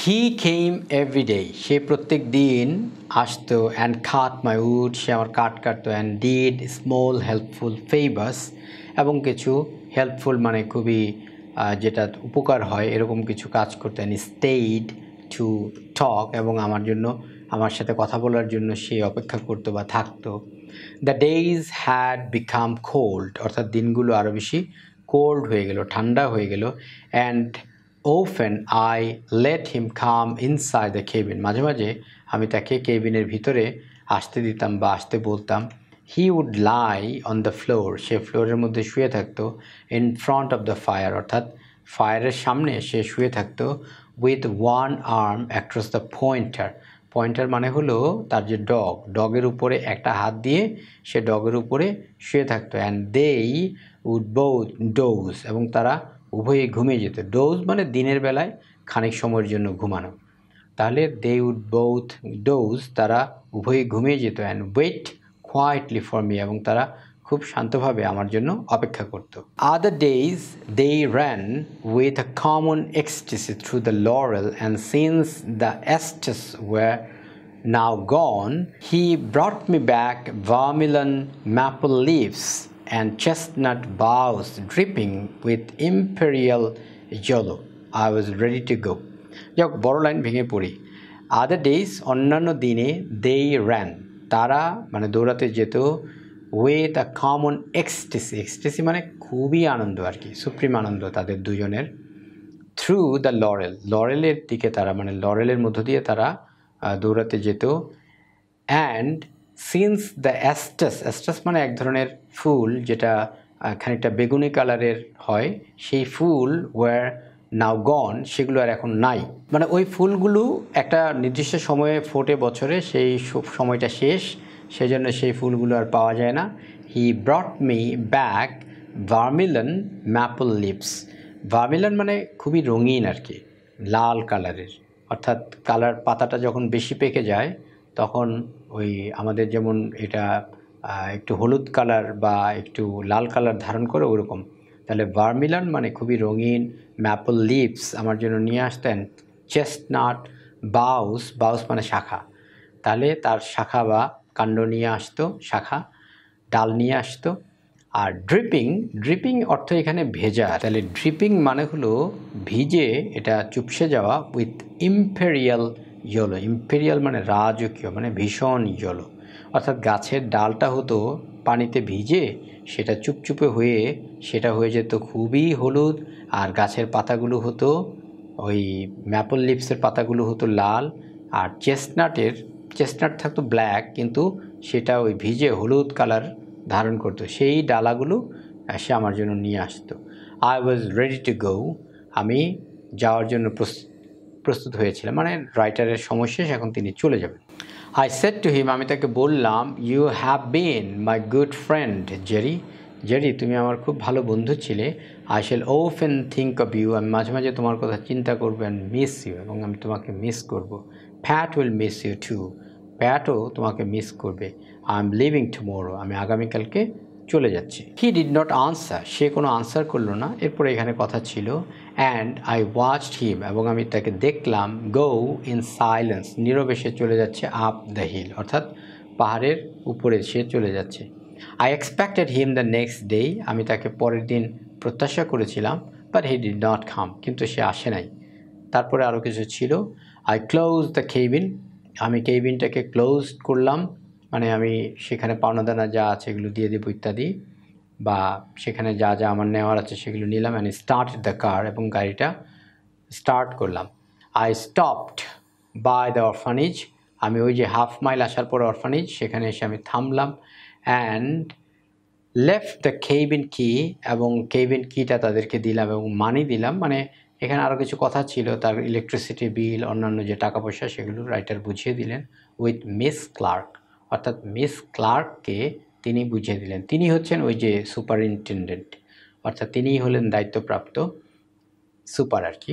He came every day. সে প্রত্যেক দিন আসতো and cut my wood. সে আমার কাঠ কাটতো and did small helpful favors. এবং কিছু হেল্পফুল মানে খুবই যেটা উপকার হয় এরকম কিছু কাজ করতো and stayed to talk. এবং আমার সাথে কথা বলার জন্য সে অপেক্ষা করতো বা থাকতো. The days had become cold. অর্থাৎ দিনগুলো আরও বেশি কোল্ড হয়ে গেল, ঠান্ডা হয়ে গেল. And often I let him come inside the cabin. মাঝে মাঝে আমি তাকে কেবিনের ভিতরে আসতে দিতাম বা আসতে বলতাম. He would lie on the floor. সে ফ্লোরের মধ্যে শুয়ে থাকতো. In front of the fire. অর্থাৎ ফায়ারের সামনে সে শুয়ে থাকতো. With one arm across the pointer. Pointer মানে হলো তার যে ডগের উপরে একটা হাত দিয়ে সে ডগের উপরে শুয়ে থাকতো. And they would both doze. এবং তারা উভয়ে ঘুমিয়ে যেত. ডোজ মানে দিনের বেলায় খানিক সময়ের জন্য ঘুমানো. তাহলে they would both doze. তারা উভয়ে ঘুমিয়ে যেত. and wait quietly for me. এবং তারা খুব শান্তভাবে আমার জন্য অপেক্ষা করত. Other days they ran with a common ecstasy through the laurel, and since the estes were now gone, he brought me back vermilion maple leaves and chestnut boughs dripping with imperial yellow. I was ready to go. যাক, বড় line ভেঙে পড়ি. Other days অন্যান্য দিনে they ran তারা মানে দৌড়াতে যেত. with a common ecstasy. ecstasy মানে খুবই আনন্দ আর কি, সুপ্রিম আনন্দ তাদের দুজনের. through the laurel. লরেলের দিকে তারা মানে লরেলের মধ্য দিয়ে তারা দৌড়াতে যেত. and since the estes. estes মানে এক ধরনের ফুল যেটা খানিকটা বেগুনি কালারের হয়. সেই ফুল were now gone. সেগুলো আর এখন নাই. মানে ওই ফুলগুলো একটা নির্দিষ্ট সময়ে ফোটে বছরে, সেই সময়টা শেষ, সেজন্য সেই ফুলগুলো আর পাওয়া যায় না. He brought me back vermilion maple leaves. ভার্মিলন মানে খুবই রঙিন আর কি, লাল কালারের. অর্থাৎ কালার পাতাটা যখন বেশি পেকে যায় তখন ওই আমাদের যেমন এটা একটু হলুদ কালার বা একটু লাল কালার ধারণ করে ওরকম. তাহলে ভার্মিলন মানে খুবই রঙিন. ম্যাপল লিভস আমার জন্য নিয়ে আসতেন. চেস্টনাট বাউস. বাউস মানে শাখা. তাহলে তার শাখা বা কাণ্ড নিয়ে আসতো, শাখা ডাল নিয়ে আসতো. আর ড্রিপিং. ড্রিপিং অর্থ এখানে ভেজা. তাহলে ড্রিপিং মানে হলো ভিজে, এটা চুপসে যাওয়া. With imperial yellow. ইম্পেরিয়াল মানে রাজকীয়, মানে ভীষণ ইয়েলো. অর্থাৎ গাছের ডালটা হতো পানিতে ভিজে, সেটা চুপচুপে হয়ে সেটা হয়ে যেত খুবই হলুদ. আর গাছের পাতাগুলো হতো ওই ম্যাপল লিভসের পাতাগুলো হতো লাল. আর চেস্টনাট থাকতো ব্ল্যাক, কিন্তু সেটা ওই ভিজে হলুদ কালার ধারণ করতো. সেই ডালাগুলো সে আমার জন্য নিয়ে আসতো. I was ready to go. আমি যাওয়ার জন্য প্রস্তুত হয়েছিলাম, মানে রাইটারের সময় শেষ, এখন তিনি চলে যাবেন. I said to him. আমি তাকে বললাম, you have been my good friend Jerry. Jerry, তুমি আমার খুব ভালো বন্ধু ছিলে. I shall often think of you. আমি মাঝে মাঝে তোমার কথা চিন্তা করবো. And miss you. এবং আমি তোমাকে মিস করবো. Pat will miss you too. প্যাটও তোমাকে মিস করবে. I am leaving tomorrow. আমি আগামীকালকে চলে যাচ্ছি. He did not answer. সে কোনো আনসার করলো না. এরপরে এখানে কথা ছিল অ্যান্ড আই ওয়াচড হিম. এবং আমি তাকে দেখলাম গো ইন সাইলেন্স. নীরবে সে চলে যাচ্ছে আপ দ্য হিল, অর্থাৎ পাহাড়ের উপরে সে চলে যাচ্ছে. I expected him the next day. আমি তাকে পরের দিন প্রত্যাশা করেছিলাম. But he did not come. কিন্তু সে আসে নাই. তারপরে আরও কিছু ছিল. I close the cabin. আমি কেবিনটাকে ক্লোজ করলাম, মানে আমি সেখানে পাওনাদানা যা আছে এগুলো দিয়ে দেবো ইত্যাদি, বা সেখানে যা যা আমার নেওয়ার আছে সেগুলো নিলাম. And start the car. এবং গাড়িটা স্টার্ট করলাম. I stopped by the orphanage. আমি ওই যে হাফ মাইল আসার পর অরফানেজ, সেখানে এসে আমি থামলাম. অ্যান্ড লেফট দ্য কেবিন কি. এবং কেবিন কিটা তাদেরকে দিলাম এবং মানি দিলাম. মানে এখানে আরও কিছু কথা ছিল, তার ইলেকট্রিসিটি বিল, অন্যান্য যে টাকা পয়সা সেগুলো রাইটার বুঝিয়ে দিলেন. With Miss Clark. অর্থাৎ মিস ক্লার্ককে তিনি বুঝিয়ে দিলেন. তিনি হচ্ছেন ওই যে সুপারিনটেন্ডেন্ট, অর্থাৎ তিনিই হলেন দায়িত্বপ্রাপ্ত সুপার আর কি,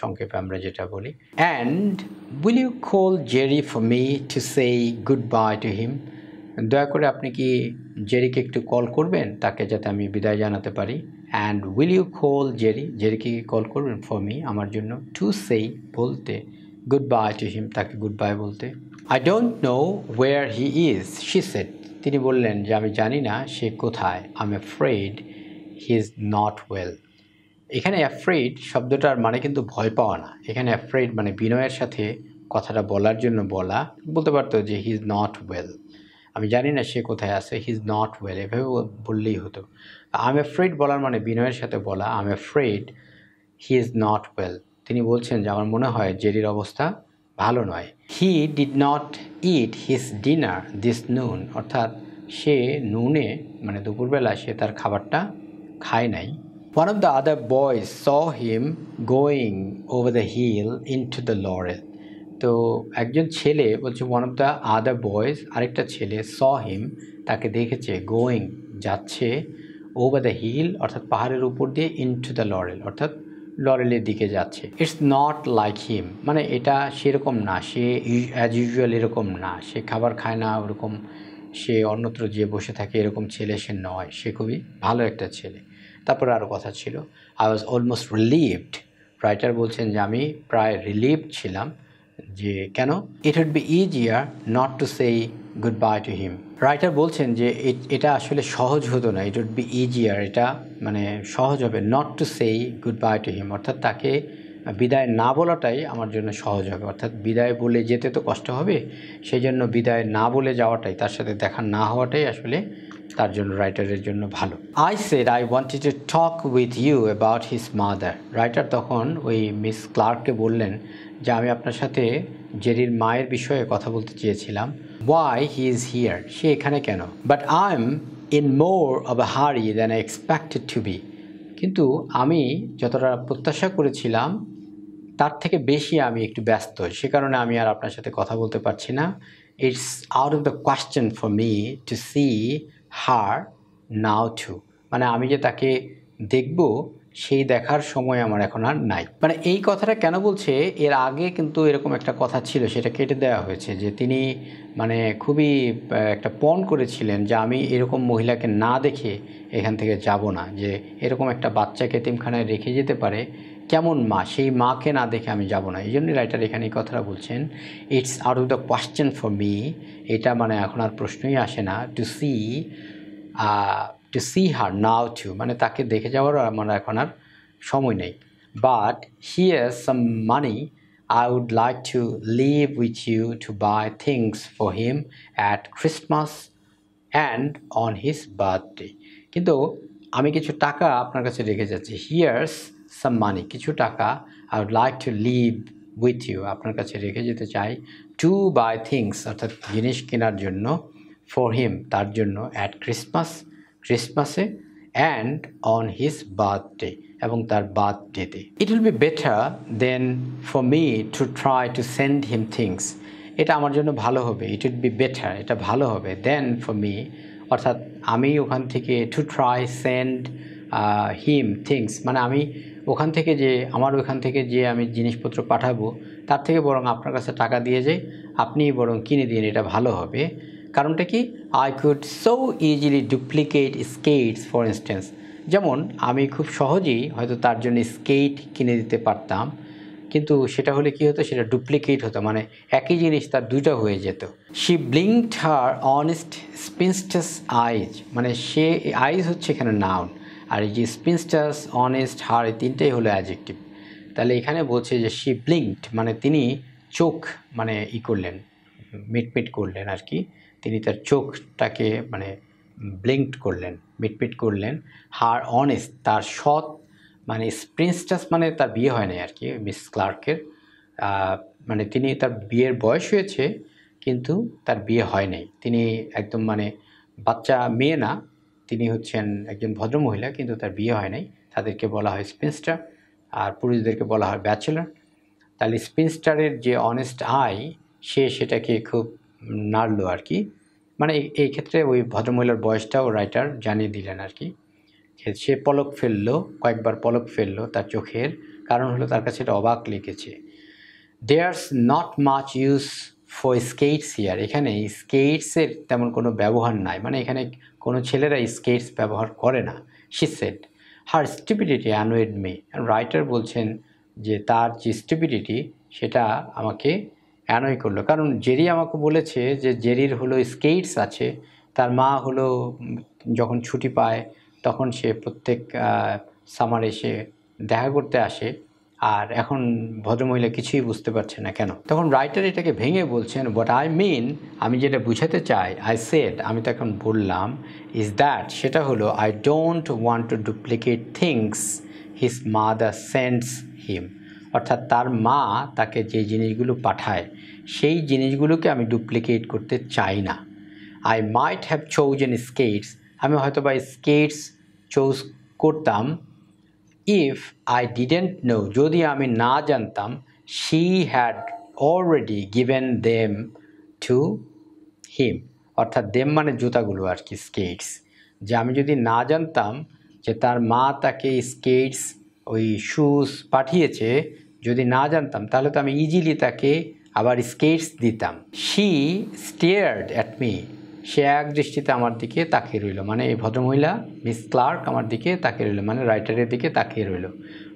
সংক্ষেপে আমরা যেটা বলি. And will you call Jerry for me to say goodbye to him. দয়া করে আপনি কি জেরিকে একটু কল করবেন, তাকে যাতে আমি বিদায় জানাতে পারি. And will you call Jerry, জেরিকে কল করবেন ফর মি, আমার জন্য, টু সেই বলতে, গুড বাই টু হিম, তাকে গুড বাই বলতে। I don't know wire he is, she said, তিনি বললেন যে আমি জানি না সে কোথায়। I am afraid he is not well. এখানে অ্যাফ্রেড শব্দটার মানে কিন্তু ভয় পাওয়া না, এখানে অ্যাফ্রেড মানে বিনয়ের সাথে কথাটা বলার জন্য বলা। বলতে পারতো যে হি ইজ নট ওয়েল, আমি জানি না সে কোথায় আছে, হি ইজ নট ওয়েল, এভাবে বললেই হতো। আই এম অ্যাফ্রেড বলার মানে বিনয়ের সাথে বলা, I am afraid he is not well. তিনি বলছেন যে আমার মনে হয় জেরির অবস্থা ভালো নয়। হি did not it his dinner this নুন, অর্থাৎ সে নুনে মানে দুপুরবেলা সে তার খাবারটা খায় নাই। One of the other boys saw him going over the hill into the laurel. তো একজন ছেলে বলছে one of the other boys, আরেকটা ছেলে, স হিম তাকে দেখেছে, গোয়িং যাচ্ছে, ওভার দ্য হিল অর্থাৎ পাহাড়ের উপর দিয়ে, ইনটু দ্য লরেল অর্থাৎ লরেলের দিকে যাচ্ছে। ইটস নট লাইক হিম, মানে এটা সেরকম না, সে অ্যাজ ইউজুয়াল এরকম না, সে খাবার খায় না ওরকম, সে অন্যত্র যে বসে থাকে এরকম ছেলে সে নয়, সে খুবই ভালো একটা ছেলে। তারপরে আরও কথা ছিল, I was almost relieved, writer বলছেন যে আমি প্রায় রিলিভড ছিলাম, যে কেন, it would be easier not to say goodbye to him. Writer বলছেন যে এটা আসলে সহজ হতো না, ইট উড বি ইজিয়ার, এটা মানে সহজ হবে, not to say goodbye to হিম, অর্থাৎ তাকে বিদায় না বলাটাই আমার জন্য সহজ হবে, অর্থাৎ বিদায় বলে যেতে তো কষ্ট হবে, সেই জন্য বিদায় না বলে যাওয়াটাই, তার সাথে দেখা না হওয়াটাই আসলে তার জন্য, রাইটারের জন্য ভালো। I said I wanted to talk with you about his mother. Writer তখন ওই মিস ক্লার্ককে বললেন যে আমি আপনার সাথে জেরির মায়ের বিষয়ে কথা বলতে চেয়েছিলাম। ওয়াই হি ইজ হিয়ার, সে এখানে কেন? But I am in more of a hurry than I expected to be, কিন্তু আমি যতটা প্রত্যাশা করেছিলাম তার থেকে বেশি আমি একটু ব্যস্ত, সে কারণে আমি আর আপনার সাথে কথা বলতে পারছি না। It's out of the question for me to see her now to, মানে আমি যে তাকে দেখব সেই দেখার সময় আমার এখন আর নাই। মানে এই কথাটা কেন বলছে, এর আগে কিন্তু এরকম একটা কথা ছিল, সেটা কেটে দেওয়া হয়েছে, যে তিনি মানে খুবই একটা পণ করেছিলেন যে আমি এরকম মহিলাকে না দেখে এখান থেকে যাব না, যে এরকম একটা বাচ্চাকে এতিমখানায় রেখে যেতে পারে কেমন মা, সেই মাকে না দেখে আমি যাব না। এই জন্যই রাইটার এখানে এই কথাটা বলছেন, it's out of the question for me, এটা মানে এখন আর প্রশ্নই আসে না, two see her now to, মানে তাকে দেখে যাওয়ারও আমার এখন আর সময় নেই। But here some money, I would like to live with you to buy things for him at Christmas and on his birthday. কিন্তু আমি কিছু টাকা আপনার কাছে রেখে যাচ্ছি, হিয়ার্স সাম মানি, কিছু টাকা, I would like to leave with you, আপনার কাছে রেখে যেতে চাই, টু বাই থিংস অর্থাৎ জিনিস কেনার জন্য, ফর হিম তার জন্য, অ্যাট ক্রিসমাসে, অ্যান্ড অন হিজ বার্থডে এবং তার বার্থডেতে। It will be better then for me to try to send him things, এটা আমার জন্য ভালো হবে, ইট উইল বি বেটার, এটা ভালো হবে, দেন ফর মি অর্থাৎ আমি ওখান থেকে, to try send him things, মানে আমি ওখান থেকে যে আমি জিনিসপত্র পাঠাবো তার থেকে বরং আপনার কাছে টাকা দিয়ে যাই, আপনি বরং কিনে দিন, এটা ভালো হবে। কারণটা কি, I could so easily duplicate skates for instance, যেমন আমি খুব সহজেই হয়তো তার জন্য স্কেট কিনে দিতে পারতাম, কিন্তু সেটা হলে কি হতো, সেটা ডুপ্লিকেট হতো, মানে একই জিনিস তার দুইটা হয়ে যেত। শি ব্লিঙ্কড হার অনেস্ট স্পিনস্টার্স আইজ, মানে সে, আইজ হচ্ছে এখানে নাউন, আর এই যে স্পিনস্টার্স, অনেস্ট, হার, এই তিনটেই হলো অ্যাডজেক্টিভ। তাহলে এখানে বলছে যে শি ব্লিঙ্কড মানে তিনি চোখ মানে করলেন, মিটমিট করলেন আর কি, তিনি তার চোখটাকে মানে ব্লিঙ্কড করলেন, মিটমিট করলেন, হার অনেস্ট তার সৎ, মানে স্প্রিন্সটাস মানে তার বিয়ে হয় নাই আর কি, মিস ক্লার্কের, মানে তিনি, তার বিয়ের বয়স হয়েছে কিন্তু তার বিয়ে হয় নাই, তিনি একদম মানে বাচ্চা মেয়ে না, তিনি হচ্ছেন একজন ভদ্রমহিলা কিন্তু তার বিয়ে হয় নাই, তাদেরকে বলা হয় স্পিনস্টার, আর পুরুষদেরকে বলা হয় ব্যাচেলর। তাহলে স্পিনস্টারের যে অনেস্ট আই, সে সেটাকে খুব নাড়লো আর কি, মানে এই ক্ষেত্রে ওই ভদ্রমহিলার বয়সটাও রাইটার জানিয়ে দিলেন আর কি। সে পলক ফেললো, কয়েকবার পলক ফেললো তার চোখের, কারণ হলো তার কাছে এটা অবাক লেগেছে। There's not much use for skates here, এখানে স্কেটসের তেমন কোনো ব্যবহার নাই, মানে এখানে কোনো ছেলেরা স্কেটস ব্যবহার করে না। She said, her stupidity annoyed me. Writer বলছেন যে তার যে স্টুপিডিটি সেটা আমাকে অ্যানয় করলো, কারণ জেরি আমাকে বলেছে যে জেরির হলো স্কেটস আছে, তার মা হলো যখন ছুটি পায় তখন সে প্রত্যেক সামার এসে দেখা করতে আসে, আর এখন ভদ্রমহিলা কিছুই বুঝতে পারছে না কেন। তখন রাইটার এটাকে ভেঙে বলছেন, হোয়াট আই মিন, আমি যেটা বুঝাতে চাই, আই সেড, আমি তখন বললাম, ইজ দ্যাট, সেটা হলো I don't want to duplicate things his mother sends him. অর্থাৎ তার মা তাকে যে জিনিসগুলো পাঠায় সেই জিনিসগুলোকে আমি ডুপ্লিকেট করতে চাই না। I might have chosen skates, আমি হয়তো বা স্কেটস চুজ করতাম, ইফ আই ডিডেন্ট নো, যদি আমি না জানতাম, she had already given them to him, অর্থাৎ দেম মানে জুতাগুলো আর কি, স্কেটস, যে আমি যদি না জানতাম যে তার মা তাকে স্কেটস ওই শুজ পাঠিয়েছে, যদি না জানতাম তাহলে তো আমি ইজিলি তাকে আবার স্কেটস দিতাম। শি স্টেয়ার্ড অ্যাট মি, সে এক দৃষ্টিতে আমার দিকে তাকিয়ে রইল, মানে এই ভদ্রমহিলা মিস ক্লার্ক আমার দিকে তাকিয়ে রইল, মানে রাইটারের দিকে তাকিয়ে রইল।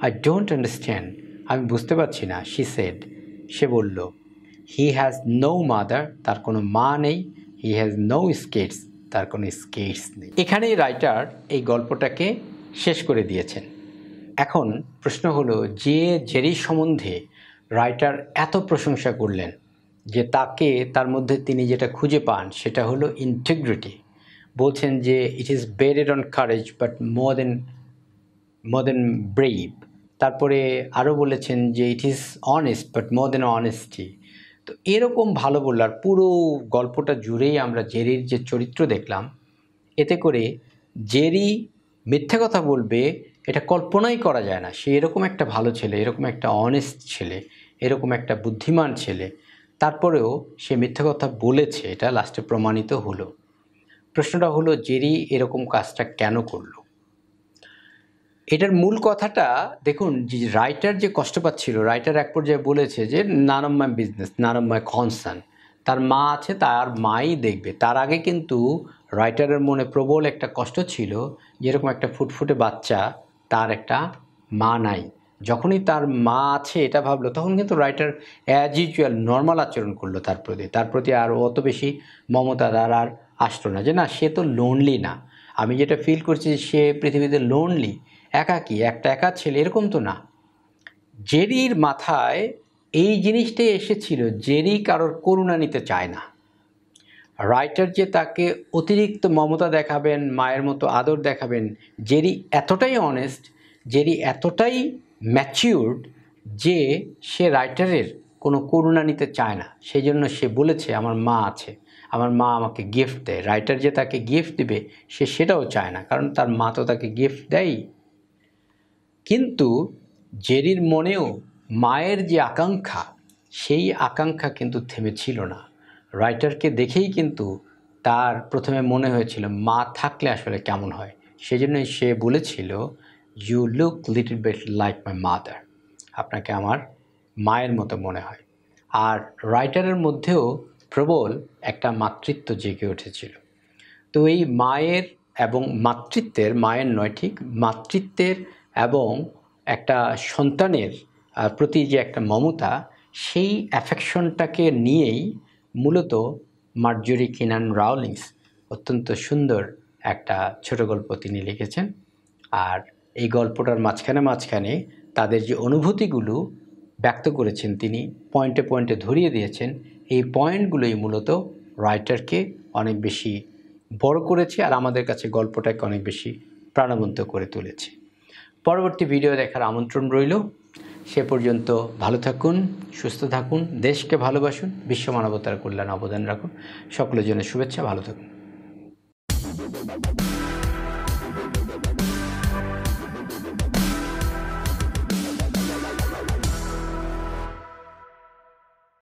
আই ডোন্ট আন্ডারস্ট্যান্ড, আমি বুঝতে পারছি না। শি সেড, সে বলল, হি হ্যাজ নো মাদার, তার কোনো মা নেই, হি হ্যাজ নো স্কেটস, তার কোনো স্কেটস নেই। এখানেই রাইটার এই গল্পটাকে শেষ করে দিয়েছেন। এখন প্রশ্ন হলো, যে জেরি সম্বন্ধে রাইটার এত প্রশংসা করলেন, যে তাকে তার মধ্যে তিনি যেটা খুঁজে পান সেটা হলো ইন্টিগ্রিটি। বলছেন যে it is bedded on courage but more than brave. তারপরে আরও বলেছেন যে it is honest but more than honesty. তো এরকম ভালো বললার পুরো গল্পটা জুড়েই আমরা জেরির যে চরিত্র দেখলাম, এতে করে জেরি মিথ্যে কথা বলবে এটা কল্পনাই করা যায় না। সে এরকম একটা ভালো ছেলে, এরকম একটা অনেস্ট ছেলে, এরকম একটা বুদ্ধিমান ছেলে, তারপরেও সে মিথ্যে কথা বলেছে, এটা লাস্টে প্রমাণিত হলো। প্রশ্নটা হলো, জেরি এরকম কাজটা কেন করলো? এটার মূল কথাটা দেখুন, যে রাইটার যে কষ্ট পাচ্ছিল, রাইটার এক পর্যায়ে বলেছে যে none of my business, none of my concern, তার মা আছে, তার মাই দেখবে। তার আগে কিন্তু রাইটারের মনে প্রবল একটা কষ্ট ছিল, যেরকম একটা ফুটফুটে বাচ্চা, তার একটা মা নাই। যখনই তার মা আছে এটা ভাবলো, তখন কিন্তু রাইটার অ্যাজ ইউজুয়াল নর্মাল আচরণ করলো তার প্রতি আর অত বেশি মমতা আর আসলো না, যে না সে তো লোনলি না। আমি যেটা ফিল করছি সে পৃথিবীতে লোনলি, একাকী, একটা একা ছেলে, এরকম তো না। জেরির মাথায় এই জিনিসটাই এসেছিল, জেরি কারোর করুণা নিতে চায় না। রাইটার যে তাকে অতিরিক্ত মমতা দেখাবেন, মায়ের মতো আদর দেখাবেন, জেরি এতটাই অনেস্ট, জেরি এতটাই ম্যাচিউরড যে সে রাইটারের কোনো করুণা নিতে চায় না। সেই জন্য সে বলেছে আমার মা আছে, আমার মা আমাকে গিফট দেয়। রাইটার যে তাকে গিফট দেবে সে সেটাও চায় না, কারণ তার মা তো তাকে গিফট দেয়। কিন্তু জেরির মনেও মায়ের যে আকাঙ্ক্ষা, সেই আকাঙ্ক্ষা কিন্তু থেমেছিল না। রাইটারকে দেখেই কিন্তু তার প্রথমে মনে হয়েছিল মা থাকলে আসলে কেমন হয়। সেজন্যই সে বলেছিল, you look little bit like my mother, আপনাকে আমার মায়ের মতো মনে হয়। আর রাইটারের মধ্যেও প্রবল একটা মাতৃত্ব জেগে উঠেছিল। তো এই মায়ের এবং মাতৃত্বের, মায়ের নয় ঠিক, মাতৃত্বের এবং একটা সন্তানের প্রতি যে একটা মমতা, সেই অ্যাফেকশনটাকে নিয়েই মূলত মার্জরি কিনান রাউলিংস অত্যন্ত সুন্দর একটা ছোট গল্প তিনি লিখেছেন। আর এই গল্পটার মাঝখানে তাদের যে অনুভূতিগুলো ব্যক্ত করেছেন, তিনি পয়েন্টে পয়েন্টে ধরিয়ে দিয়েছেন। এই পয়েন্টগুলোই মূলত রাইটারকে অনেক বেশি বড় করেছে, আর আমাদের কাছে গল্পটাকে অনেক বেশি প্রাণবন্ত করে তুলেছে। পরবর্তী ভিডিও দেখার আমন্ত্রণ রইল। সে পর্যন্ত ভালো থাকুন, সুস্থ থাকুন, দেশকে ভালোবাসুন, বিশ্ব মানবতার কল্যাণে অবদান রাখুন। সকলের জন্য শুভেচ্ছা, ভালো থাকুন।